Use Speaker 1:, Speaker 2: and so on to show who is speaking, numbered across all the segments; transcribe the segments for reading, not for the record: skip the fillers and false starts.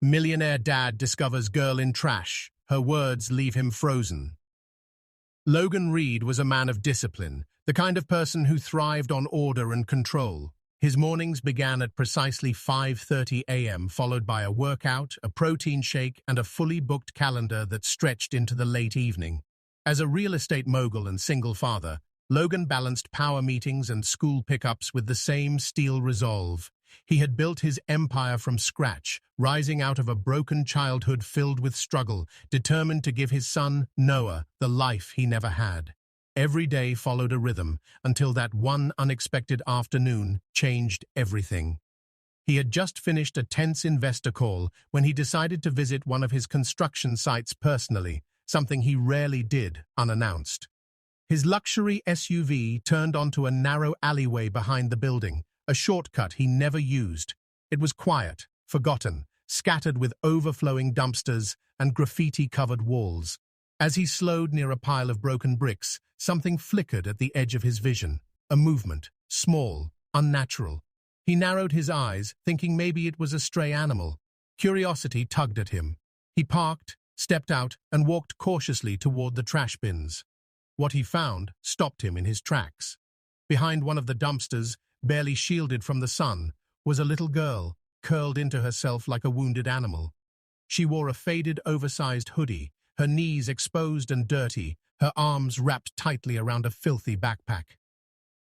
Speaker 1: Millionaire dad discovers girl in trash. Her words leave him frozen. Logan Reed was a man of discipline, the kind of person who thrived on order and control. His mornings began at precisely 5:30 a.m., followed by a workout, a protein shake, and a fully booked calendar that stretched into the late evening. As a real estate mogul and single father, Logan balanced power meetings and school pickups with the same steel resolve. He had built his empire from scratch, rising out of a broken childhood filled with struggle, determined to give his son, Noah, the life he never had. Every day followed a rhythm, until that one unexpected afternoon changed everything. He had just finished a tense investor call when he decided to visit one of his construction sites personally, something he rarely did unannounced. His luxury SUV turned onto a narrow alleyway behind the building, a shortcut he never used. It was quiet, forgotten, scattered with overflowing dumpsters and graffiti-covered walls. As he slowed near a pile of broken bricks, something flickered at the edge of his vision. A movement, small, unnatural. He narrowed his eyes, thinking maybe it was a stray animal. Curiosity tugged at him. He parked, stepped out, and walked cautiously toward the trash bins. What he found stopped him in his tracks. Behind one of the dumpsters, barely shielded from the sun, was a little girl, curled into herself like a wounded animal. She wore a faded, oversized hoodie, her knees exposed and dirty, her arms wrapped tightly around a filthy backpack.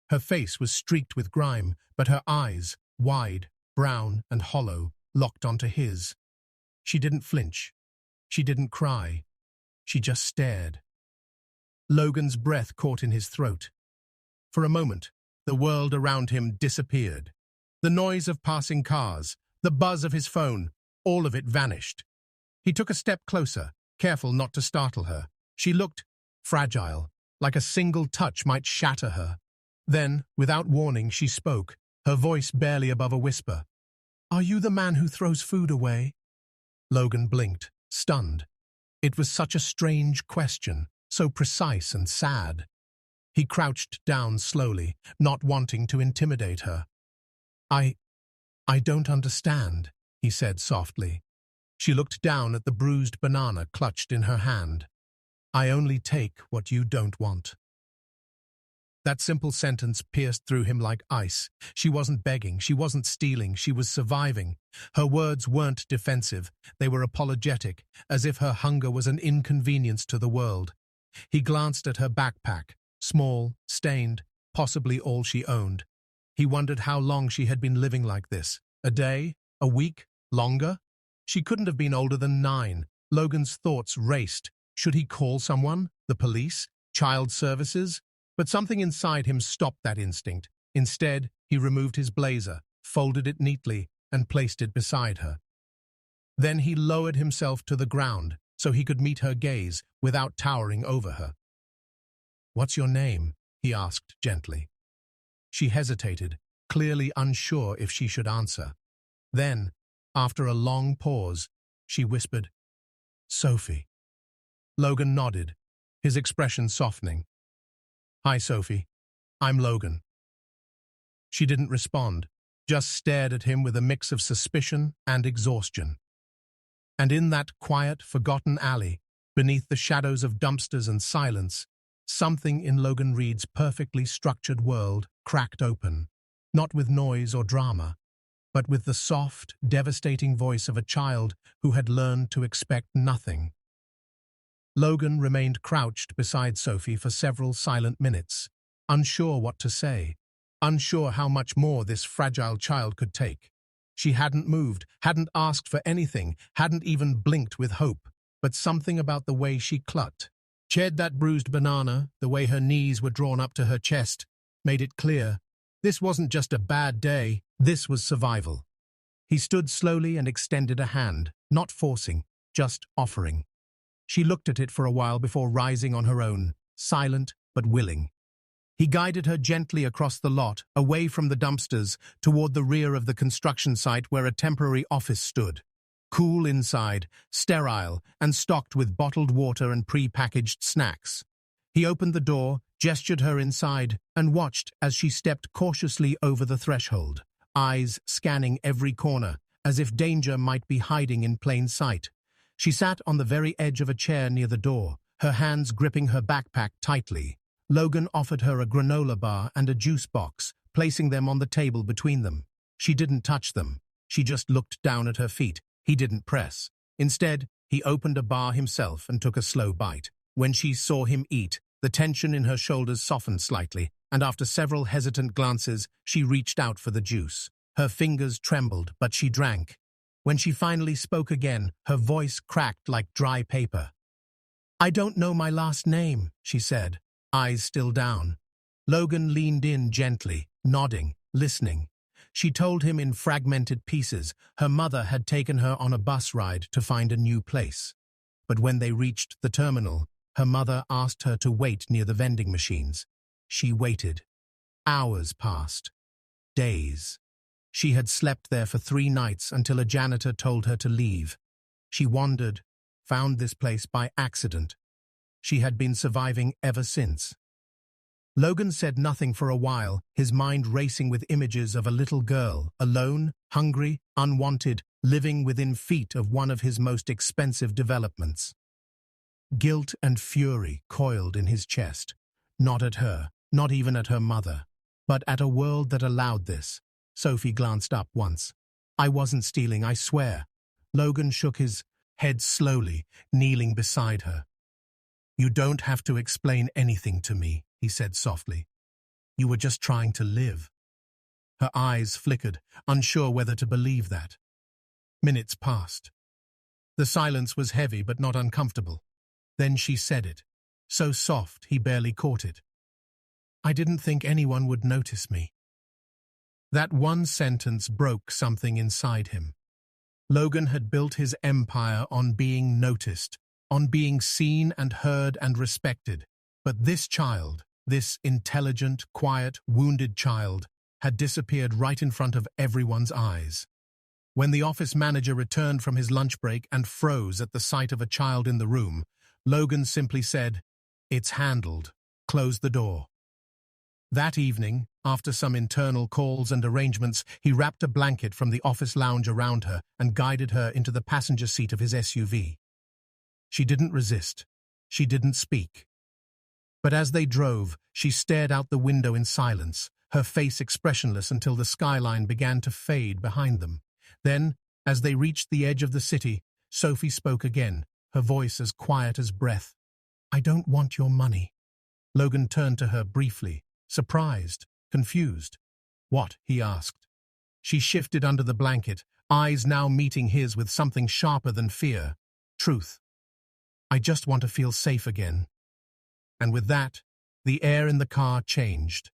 Speaker 1: Her face was streaked with grime, but her eyes, wide, brown and hollow, locked onto his. She didn't flinch. She didn't cry. She just stared. Logan's breath caught in his throat. For a moment, the world around him disappeared. The noise of passing cars, the buzz of his phone, all of it vanished. He took a step closer, careful not to startle her. She looked fragile, like a single touch might shatter her. Then, without warning, she spoke, her voice barely above a whisper. "Are you the man who throws food away?" Logan blinked, stunned. It was such a strange question, so precise and sad. He crouched down slowly, not wanting to intimidate her. I don't understand," he said softly. She looked down at the bruised banana clutched in her hand. "I only take what you don't want." That simple sentence pierced through him like ice. She wasn't begging, she wasn't stealing, she was surviving. Her words weren't defensive, they were apologetic, as if her hunger was an inconvenience to the world. He glanced at her backpack, small, stained, possibly all she owned. He wondered how long she had been living like this. A day? A week? Longer? She couldn't have been older than 9. Logan's thoughts raced. Should he call someone? The police? Child services? But something inside him stopped that instinct. Instead, he removed his blazer, folded it neatly, and placed it beside her. Then he lowered himself to the ground so he could meet her gaze without towering over her. "What's your name?" he asked gently. She hesitated, clearly unsure if she should answer. Then, after a long pause, she whispered, "Sophie." Logan nodded, his expression softening. "Hi, Sophie. I'm Logan." She didn't respond, just stared at him with a mix of suspicion and exhaustion. And in that quiet, forgotten alley, beneath the shadows of dumpsters and silence, something in Logan Reed's perfectly structured world cracked open, not with noise or drama, but with the soft, devastating voice of a child who had learned to expect nothing. Logan remained crouched beside Sophie for several silent minutes, unsure what to say, unsure how much more this fragile child could take. She hadn't moved, hadn't asked for anything, hadn't even blinked with hope, but something about the way she clucked, chewed that bruised banana, the way her knees were drawn up to her chest, made it clear. This wasn't just a bad day, this was survival. He stood slowly and extended a hand, not forcing, just offering. She looked at it for a while before rising on her own, silent but willing. He guided her gently across the lot, away from the dumpsters, toward the rear of the construction site where a temporary office stood. Cool inside, sterile, and stocked with bottled water and pre-packaged snacks. He opened the door, gestured her inside, and watched as she stepped cautiously over the threshold, eyes scanning every corner, as if danger might be hiding in plain sight. She sat on the very edge of a chair near the door, her hands gripping her backpack tightly. Logan offered her a granola bar and a juice box, placing them on the table between them. She didn't touch them. She just looked down at her feet. He didn't press. Instead, he opened a bar himself and took a slow bite. When she saw him eat, the tension in her shoulders softened slightly, and after several hesitant glances, she reached out for the juice. Her fingers trembled, but she drank. When she finally spoke again, her voice cracked like dry paper. "I don't know my last name," she said, eyes still down. Logan leaned in gently, nodding, listening. She told him in fragmented pieces her mother had taken her on a bus ride to find a new place. But when they reached the terminal, her mother asked her to wait near the vending machines. She waited. Hours passed. Days. She had slept there for 3 nights until a janitor told her to leave. She wandered, found this place by accident. She had been surviving ever since. Logan said nothing for a while, his mind racing with images of a little girl, alone, hungry, unwanted, living within feet of one of his most expensive developments. Guilt and fury coiled in his chest, not at her, not even at her mother, but at a world that allowed this. Sophie glanced up once. "I wasn't stealing, I swear." Logan shook his head slowly, kneeling beside her. "You don't have to explain anything to me," he said softly. "You were just trying to live." Her eyes flickered, unsure whether to believe that. Minutes passed. The silence was heavy but not uncomfortable. Then she said it, so soft he barely caught it. "I didn't think anyone would notice me." That one sentence broke something inside him. Logan had built his empire on being noticed, on being seen and heard and respected. But this child, this intelligent, quiet, wounded child, had disappeared right in front of everyone's eyes. When the office manager returned from his lunch break and froze at the sight of a child in the room, Logan simply said, "It's handled. Close the door." That evening, after some internal calls and arrangements, he wrapped a blanket from the office lounge around her and guided her into the passenger seat of his SUV. She didn't resist. She didn't speak. But as they drove, she stared out the window in silence, her face expressionless until the skyline began to fade behind them. Then, as they reached the edge of the city, Sophie spoke again, her voice as quiet as breath. "I don't want your money." Logan turned to her briefly, surprised, confused. "What?" he asked. She shifted under the blanket, eyes now meeting his with something sharper than fear. "Truth. I just want to feel safe again." And with that, the air in the car changed.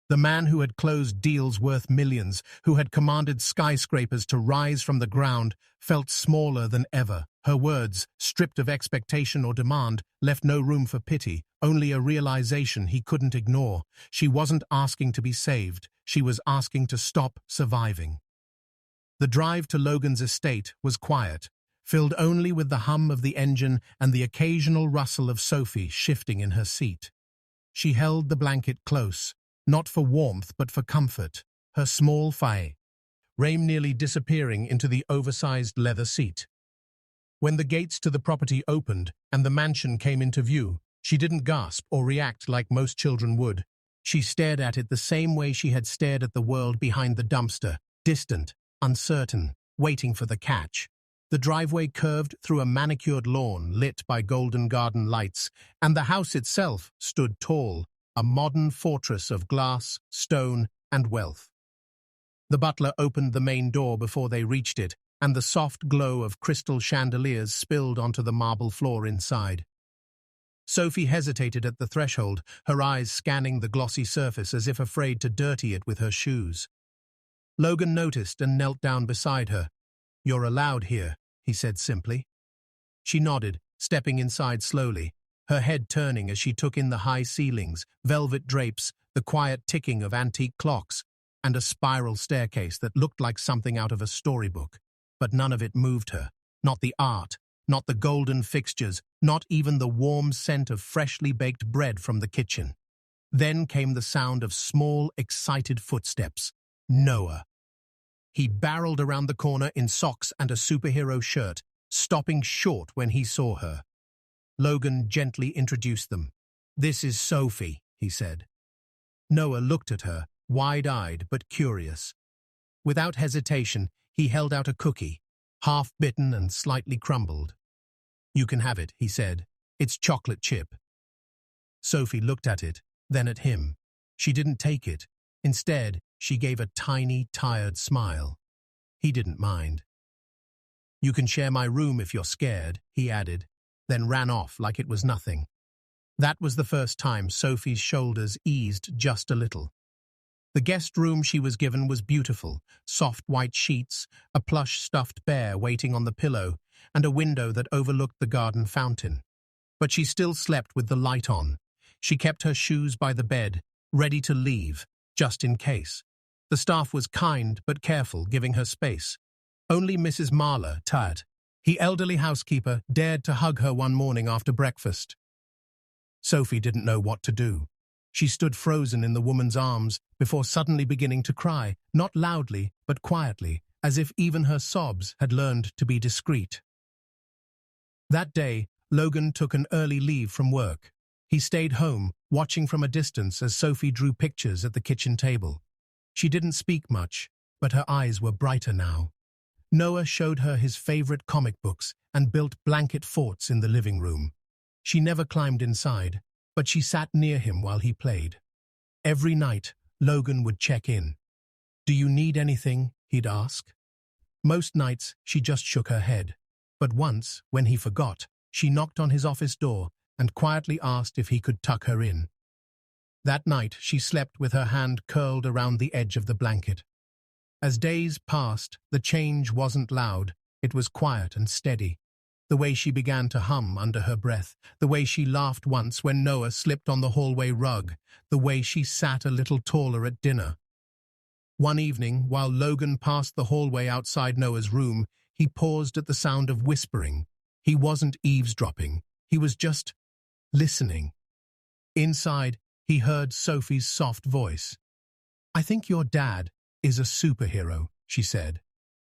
Speaker 1: The man who had closed deals worth millions, who had commanded skyscrapers to rise from the ground, felt smaller than ever. Her words, stripped of expectation or demand, left no room for pity, only a realization he couldn't ignore. She wasn't asking to be saved, she was asking to stop surviving. The drive to Logan's estate was quiet, filled only with the hum of the engine and the occasional rustle of Sophie shifting in her seat. She held the blanket close, not for warmth but for comfort, her small frame nearly disappearing into the oversized leather seat. When the gates to the property opened and the mansion came into view, she didn't gasp or react like most children would. She stared at it the same way she had stared at the world behind the dumpster, distant, uncertain, waiting for the catch. The driveway curved through a manicured lawn lit by golden garden lights, and the house itself stood tall, a modern fortress of glass, stone, and wealth. The butler opened the main door before they reached it, and the soft glow of crystal chandeliers spilled onto the marble floor inside. Sophie hesitated at the threshold, her eyes scanning the glossy surface as if afraid to dirty it with her shoes. Logan noticed and knelt down beside her. "You're allowed here," he said simply. She nodded, stepping inside slowly, her head turning as she took in the high ceilings, velvet drapes, the quiet ticking of antique clocks, and a spiral staircase that looked like something out of a storybook. But none of it moved her. Not the art, not the golden fixtures, not even the warm scent of freshly baked bread from the kitchen. Then came the sound of small, excited footsteps. Noah. He barreled around the corner in socks and a superhero shirt, stopping short when he saw her. Logan gently introduced them. "This is Sophie," he said. Noah looked at her, wide-eyed but curious. Without hesitation, he held out a cookie, half-bitten and slightly crumbled. "You can have it," he said. "It's chocolate chip." Sophie looked at it, then at him. She didn't take it. Instead, she gave a tiny, tired smile. He didn't mind. "You can share my room if you're scared," he added, then ran off like it was nothing. That was the first time Sophie's shoulders eased just a little. The guest room she was given was beautiful, soft white sheets, a plush stuffed bear waiting on the pillow, and a window that overlooked the garden fountain. But she still slept with the light on. She kept her shoes by the bed, ready to leave, just in case. The staff was kind but careful, giving her space. Only Mrs. Marler, tired, the elderly housekeeper, dared to hug her one morning after breakfast. Sophie didn't know what to do. She stood frozen in the woman's arms before suddenly beginning to cry, not loudly but quietly, as if even her sobs had learned to be discreet. That day, Logan took an early leave from work. He stayed home, watching from a distance as Sophie drew pictures at the kitchen table. She didn't speak much, but her eyes were brighter now. Noah showed her his favorite comic books and built blanket forts in the living room. She never climbed inside, but she sat near him while he played. Every night, Logan would check in. "Do you need anything?" he'd ask. Most nights, she just shook her head. But once, when he forgot, she knocked on his office door and quietly asked if he could tuck her in. That night, she slept with her hand curled around the edge of the blanket. As days passed, the change wasn't loud, it was quiet and steady. The way she began to hum under her breath, the way she laughed once when Noah slipped on the hallway rug, the way she sat a little taller at dinner. One evening, while Logan passed the hallway outside Noah's room, he paused at the sound of whispering. He wasn't eavesdropping, he was just listening. Inside, he heard Sophie's soft voice. "I think your dad is a superhero," she said.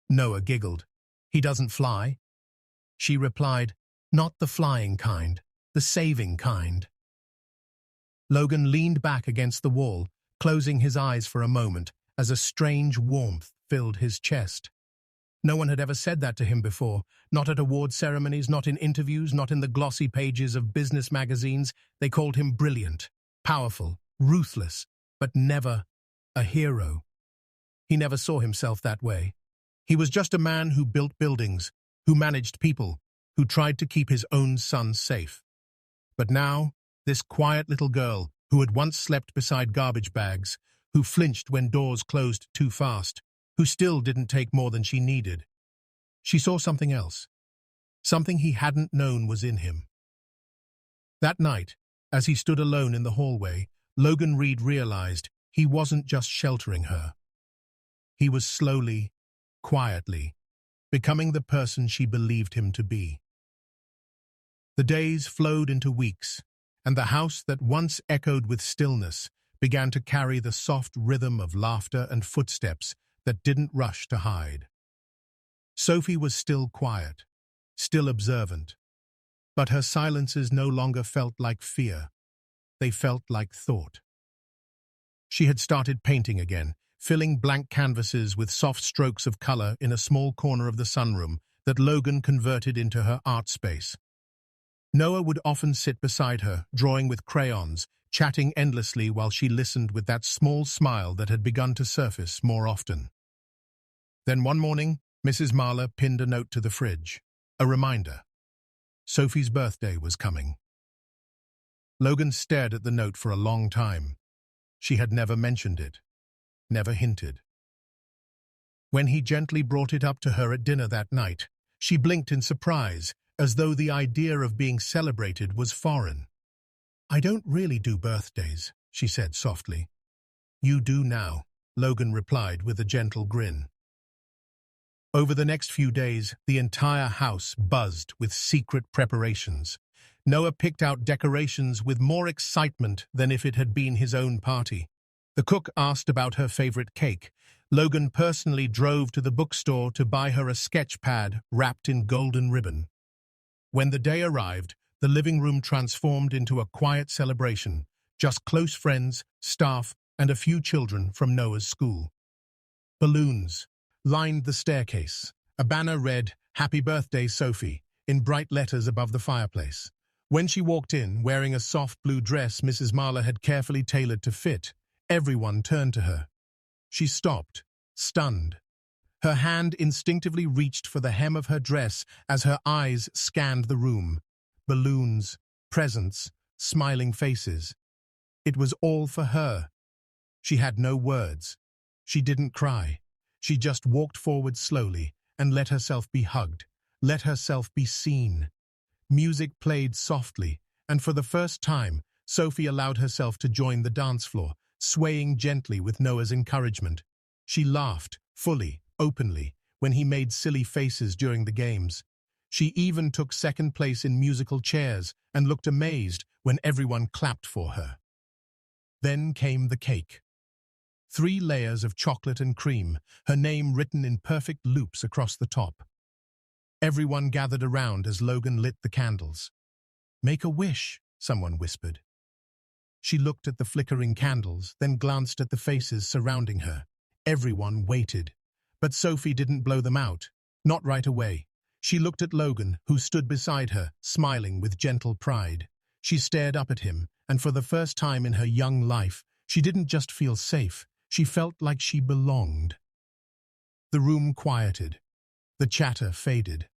Speaker 1: Noah giggled. "He doesn't fly?" She replied, "Not the flying kind, the saving kind." Logan leaned back against the wall, closing his eyes for a moment as a strange warmth filled his chest. No one had ever said that to him before, not at award ceremonies, not in interviews, not in the glossy pages of business magazines. They called him brilliant, powerful, ruthless, but never a hero. He never saw himself that way. He was just a man who built buildings, who managed people, who tried to keep his own son safe. But now, this quiet little girl, who had once slept beside garbage bags, who flinched when doors closed too fast, who still didn't take more than she needed. She saw something else. Something he hadn't known was in him. That night, as he stood alone in the hallway, Logan Reed realized he wasn't just sheltering her. He was slowly, quietly, becoming the person she believed him to be. The days flowed into weeks, and the house that once echoed with stillness began to carry the soft rhythm of laughter and footsteps that didn't rush to hide. Sophie was still quiet, still observant, but her silences no longer felt like fear. They felt like thought. She had started painting again, filling blank canvases with soft strokes of color in a small corner of the sunroom that Logan converted into her art space. Noah would often sit beside her, drawing with crayons, chatting endlessly while she listened with that small smile that had begun to surface more often. Then one morning, Mrs. Marler pinned a note to the fridge, a reminder. Sophie's birthday was coming. Logan stared at the note for a long time. She had never mentioned it, never hinted. When he gently brought it up to her at dinner that night, she blinked in surprise, as though the idea of being celebrated was foreign. "I don't really do birthdays," she said softly. "You do now," Logan replied with a gentle grin. Over the next few days, the entire house buzzed with secret preparations. Noah picked out decorations with more excitement than if it had been his own party. The cook asked about her favorite cake. Logan personally drove to the bookstore to buy her a sketch pad wrapped in golden ribbon. When the day arrived, the living room transformed into a quiet celebration, just close friends, staff, and a few children from Noah's school. Balloons lined the staircase. A banner read, "Happy Birthday, Sophie," in bright letters above the fireplace. When she walked in, wearing a soft blue dress Mrs. Marler had carefully tailored to fit, everyone turned to her. She stopped, stunned. Her hand instinctively reached for the hem of her dress as her eyes scanned the room. Balloons, presents, smiling faces. It was all for her. She had no words. She didn't cry. She just walked forward slowly and let herself be hugged, let herself be seen. Music played softly, and for the first time, Sophie allowed herself to join the dance floor, swaying gently with Noah's encouragement. She laughed, fully, openly, when he made silly faces during the games. She even took second place in musical chairs and looked amazed when everyone clapped for her. Then came the cake. 3 layers of chocolate and cream, her name written in perfect loops across the top. Everyone gathered around as Logan lit the candles. "Make a wish," someone whispered. She looked at the flickering candles, then glanced at the faces surrounding her. Everyone waited. But Sophie didn't blow them out. Not right away. She looked at Logan, who stood beside her, smiling with gentle pride. She stared up at him, and for the first time in her young life, she didn't just feel safe. She felt like she belonged. The room quieted. The chatter faded.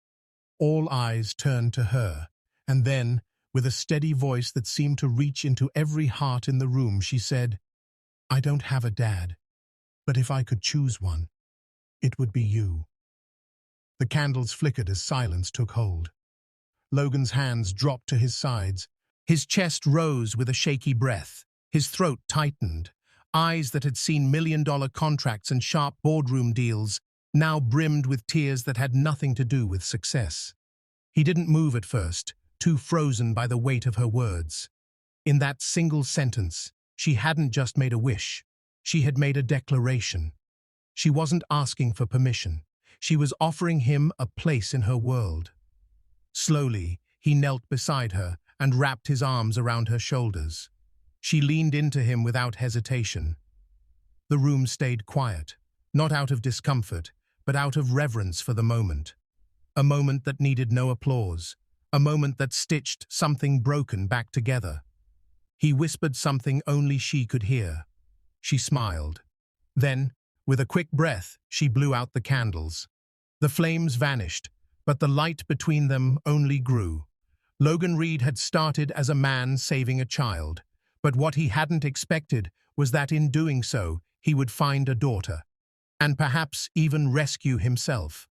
Speaker 1: All eyes turned to her, and then, with a steady voice that seemed to reach into every heart in the room, she said, "I don't have a dad, but if I could choose one, it would be you." The candles flickered as silence took hold. Logan's hands dropped to his sides. His chest rose with a shaky breath. His throat tightened. Eyes that had seen million-dollar contracts and sharp boardroom deals now brimmed with tears that had nothing to do with success. He didn't move at first, too frozen by the weight of her words. In that single sentence, she hadn't just made a wish. She had made a declaration. She wasn't asking for permission. She was offering him a place in her world. Slowly, he knelt beside her and wrapped his arms around her shoulders. She leaned into him without hesitation. The room stayed quiet, not out of discomfort, but out of reverence for the moment. A moment that needed no applause. A moment that stitched something broken back together. He whispered something only she could hear. She smiled. Then, with a quick breath, she blew out the candles. The flames vanished, but the light between them only grew. Logan Reed had started as a man saving a child, but what he hadn't expected was that in doing so, he would find a daughter, and perhaps even rescue himself.